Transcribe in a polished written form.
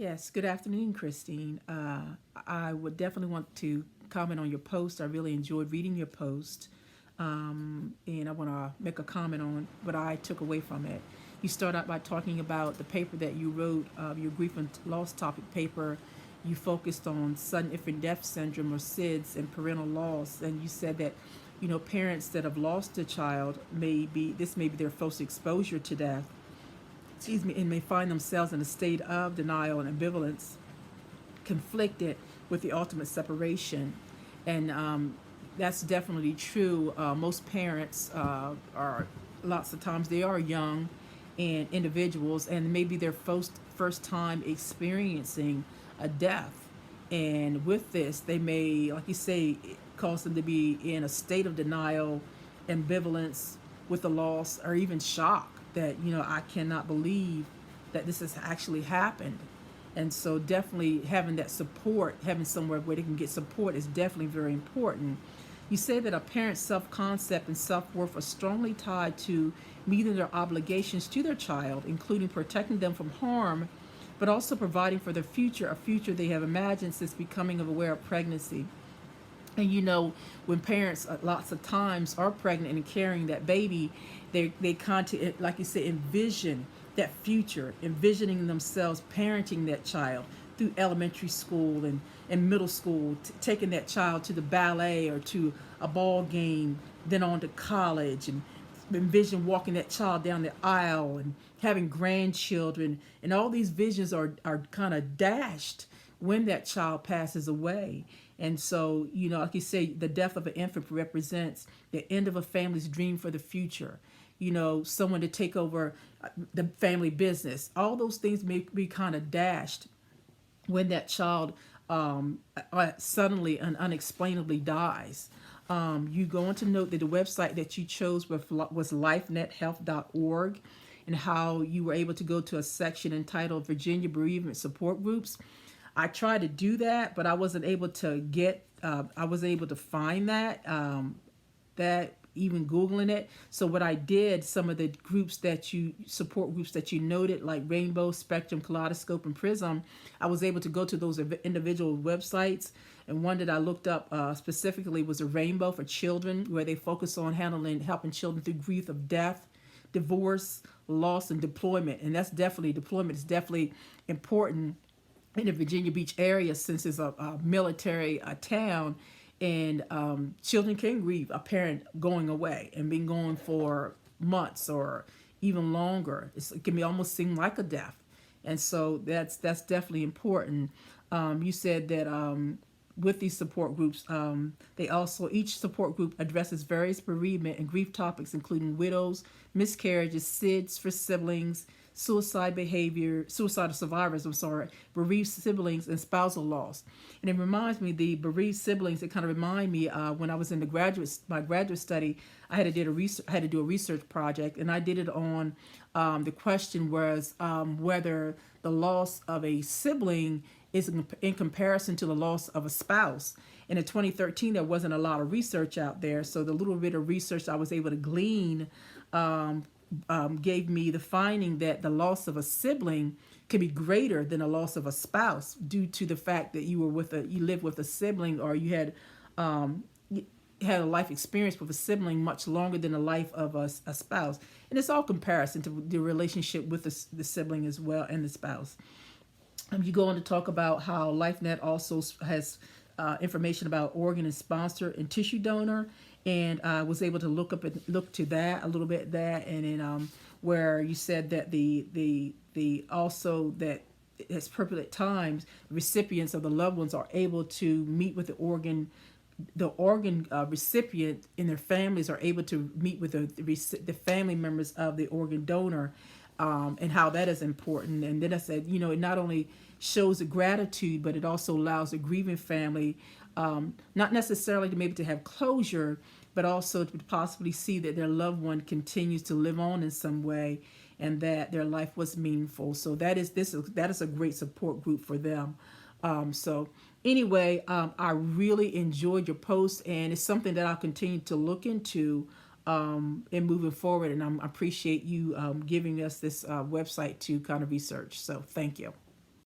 Yes, good afternoon, Kristine. I would definitely want to comment on your post. I really enjoyed reading your post. And I want to make a comment on what I took away from it. You start out by talking about the paper that you wrote, your grief and loss topic paper. You focused on sudden infant death syndrome or SIDS and parental loss. And you said that, parents that have lost a child this may be their first exposure to death, and may find themselves in a state of denial and ambivalence, conflicted with the ultimate separation. And that's definitely true. Most parents are, lots of times, they are young and individuals, and maybe their first time experiencing a death. And with this, they may, like you say, cause them to be in a state of denial, ambivalence with the loss, or even shock that, I cannot believe that this has actually happened. And so definitely having that support, having somewhere where they can get support is definitely very important. You say that a parent's self-concept and self-worth are strongly tied to meeting their obligations to their child, including protecting them from harm, but also providing for their future, a future they have imagined since becoming aware of pregnancy. And when parents lots of times are pregnant and carrying that baby, they content, like you said, envision that future, envisioning themselves parenting that child through elementary school and middle school, taking that child to the ballet or to a ball game, then on to college, and envision walking that child down the aisle and having grandchildren. And all these visions are kind of dashed when that child passes away. And so, like you say, the death of an infant represents the end of a family's dream for the future. Someone to take over the family business. All those things may be kind of dashed when that child suddenly and unexplainably dies. You go on to note that the website that you chose was lifenethealth.org, and how you were able to go to a section entitled Virginia Bereavement Support Groups. I tried to do that, but I wasn't able to I wasn't able to find that even Googling it. So what I did, some of the support groups that you noted, like Rainbow, Spectrum, Kaleidoscope, and Prism, I was able to go to those individual websites. And one that I looked up specifically was a Rainbow for Children, where they focus on helping children through grief of death, divorce, loss, and deployment. And deployment is definitely important in the Virginia Beach area, since it's a military town, and children can grieve a parent going away and being gone for months or even longer. It can be almost seem like a death, and so that's definitely important. You said that with these support groups, each support group addresses various bereavement and grief topics, including widows, miscarriages, SIDS for siblings, suicidal survivors, bereaved siblings, and spousal loss. And it reminds me, the bereaved siblings, it kind of remind me when I was in my graduate study, I had to do a research project, and I did it on the question was whether the loss of a sibling is in comparison to the loss of a spouse. And in 2013, there wasn't a lot of research out there, so the little bit of research I was able to glean gave me the finding that the loss of a sibling could be greater than a loss of a spouse, due to the fact that you lived with a sibling, or you had a life experience with a sibling much longer than the life of a spouse. And it's all comparison to the relationship with the sibling as well, and the spouse. You go on to talk about how LifeNet also has information about organ and sponsor and tissue donor, and I was able to look to that a little bit, and then where you said that the also that at appropriate times, recipients of the loved ones are able to meet with the organ recipient, and their families are able to meet with the family members of the organ donor, and how that is important. And then I said, it not only shows the gratitude, but it also allows the grieving family, not necessarily to maybe to have closure, but also to possibly see that their loved one continues to live on in some way, and that their life was meaningful. So that is a great support group for them. So anyway, I really enjoyed your post, and it's something that I'll continue to look into in moving forward. And I appreciate you giving us this website to kind of research. So thank you.